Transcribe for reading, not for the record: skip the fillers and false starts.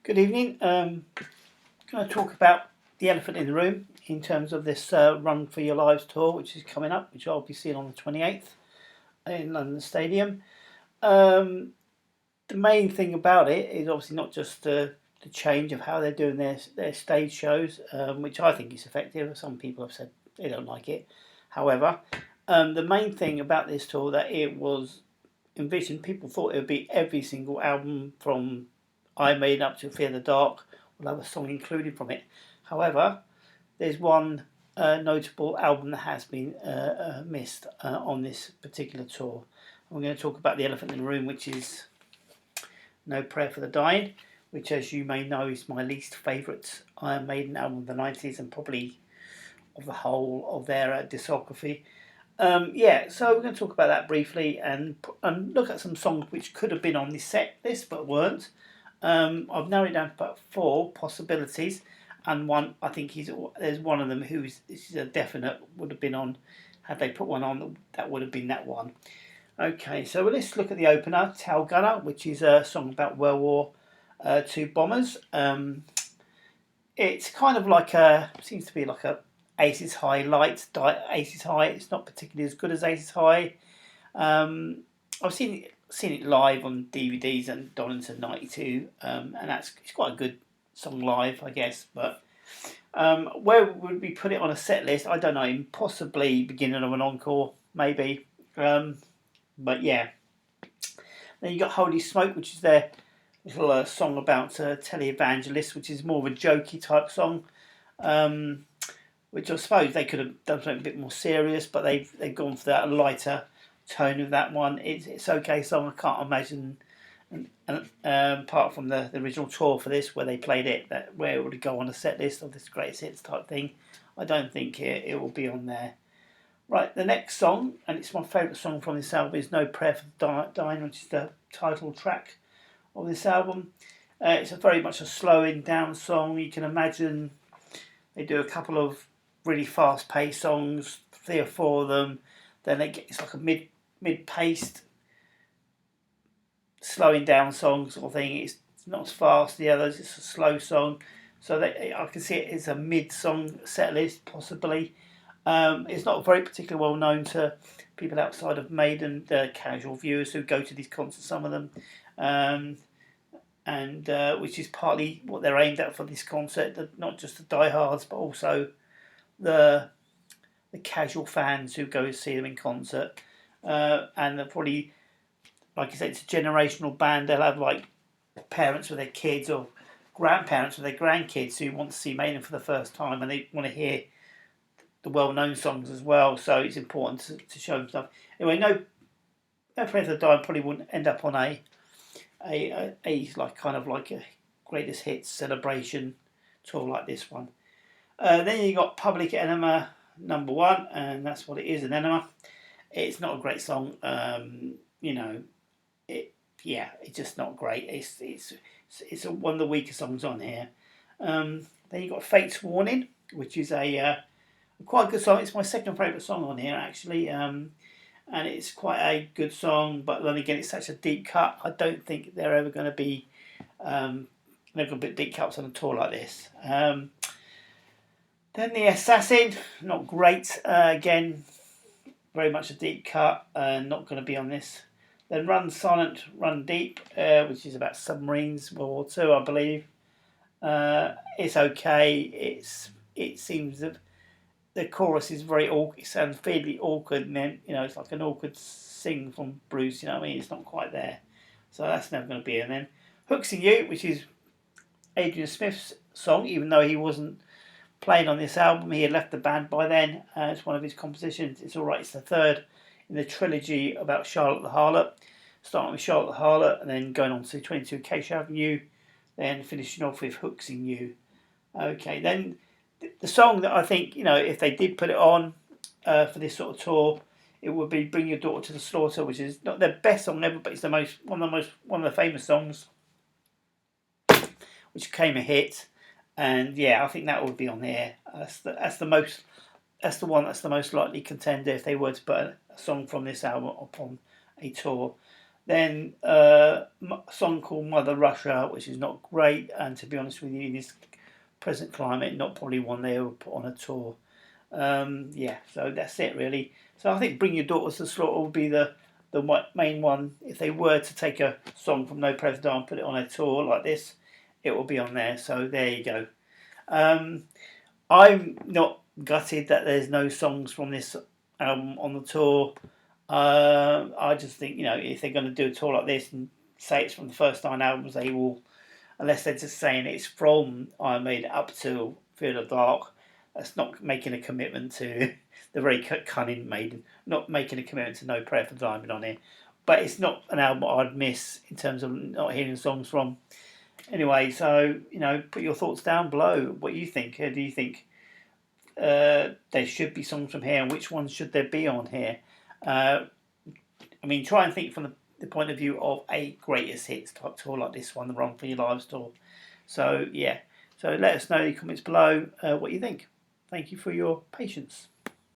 Good evening. Going to talk about the elephant in the room in terms of this Run for Your Lives tour, which is coming up, which I'll be seeing on the 28th in London Stadium. The main thing about it is obviously not just the change of how they're doing their stage shows, which I think is effective. Some people have said they don't like it. However, the main thing about this tour that it was envisioned, people thought it would be every single album from Iron Maiden up to Fear the Dark will have a song included from it. However, there's one notable album that has been missed on this particular tour. We're going to talk about The Elephant in the Room, which is No Prayer for the Dying, which, as you may know, is my least favourite Iron Maiden album of the 90s and probably of the whole of their discography. So we're going to talk about that briefly and look at some songs which could have been on this set list but weren't. I've narrowed it down to about 4 possibilities, and one I think there's one of them who is a definite would have been on. Had they put one on, that would have been that one. Okay, so let's look at the opener, Tal Gunner, which is a song about World War II bombers. It's kind of like seems to be like a Aces High light. Aces High. It's not particularly as good as Aces High. I've seen it live on DVDs and Donington '92, and it's quite a good song live, I guess. But where would we put it on a set list? I don't know. Possibly beginning of an encore, maybe. But yeah. Then you got Holy Smoke, which is their little song about televangelists, which is more of a jokey type song. Which I suppose they could have done something a bit more serious, but they've gone for that lighter tone of that one. It's okay song. I can't imagine, apart from the original tour for this, where they played it, that where it would go on a set list of this greatest hits type thing. I don't think it will be on there. Right, the next song, and it's my favourite song from this album, is No Prayer for the Dying, which is the title track of this album. It's very much a slowing down song. You can imagine they do a couple of really fast-paced songs, 3 or 4 of them. Then it's like a mid-paced, slowing down song sort of thing. It's not as fast as the others. It's a slow song, so I can see it as a mid-song set list possibly. It's not very particularly well known to people outside of Maiden, the casual viewers who go to these concerts. Some of them. And which is partly what they're aimed at for this concert, not just the diehards, but also the casual fans who go to see them in concert. And they're probably, like I said, it's a generational band. They'll have like parents with their kids or grandparents with their grandkids who want to see Maiden for the first time, and they want to hear the well-known songs as well. So it's important to show them stuff. Anyway, No Prayer for the Dying probably wouldn't end up on a greatest hits celebration tour like this one. Then you got Public Enema #1, and that's what it is, an enema. It's not a great song. It's just not great. It's one of the weaker songs on here. Then you got Fate's Warning, which is a quite good song. It's my second favourite song on here actually. And it's quite a good song, but then again, it's such a deep cut. I don't think they're ever going to be deep cuts on a tour like this. Then The Assassin, not great. Again, very much a deep cut, not going to be on this. Then Run Silent, Run Deep, which is about submarines, World War II, I believe. It's okay. It seems that the chorus is very awkward. It sounds fairly awkward, and then it's like an awkward sing from Bruce. You know what I mean? It's not quite there, so that's never going to be. And then Hooks in You, which is Adrian Smith's song, even though he wasn't playing on this album, he had left the band by then. It's one of his compositions. It's all right. It's the third in the trilogy about Charlotte the Harlot, starting with Charlotte the Harlot, and then going on to 22 Acacia Avenue, then finishing off with Hooks in You. Okay, then the song that I think, if they did put it on for this sort of tour, it would be Bring Your Daughter to the Slaughter, which is not their best song ever, but it's one of the famous songs, which became a hit. And yeah, I think that would be on here. That's the one that's the most likely contender if they were to put a song from this album upon a tour. Then a song called Mother Russia, which is not great, and to be honest with you, in this present climate, not probably one they will put on a tour. Yeah, so that's it really. So I think Bring Your Daughters to Slaughter will be the main one. If they were to take a song from No President and put it on a tour like this, it will be on there. So there you go. I'm not gutted that there's no songs from this album on the tour. I just think, if they're going to do a tour like this and say it's from the first 9 albums, they will, unless they're just saying it's from Iron Maiden up to Fear the Dark. That's not making a commitment to the very cunning Maiden, not making a commitment to No Prayer for Diamond on here. But it's not an album I'd miss in terms of not hearing songs from. Anyway, so, put your thoughts down below. What you think? Do you think there should be songs from here, and which ones should there be on here? Try and think from the point of view of a greatest hits type tour like this one, the Run for Your Lives tour. So, yeah. So let us know in the comments below what you think. Thank you for your patience.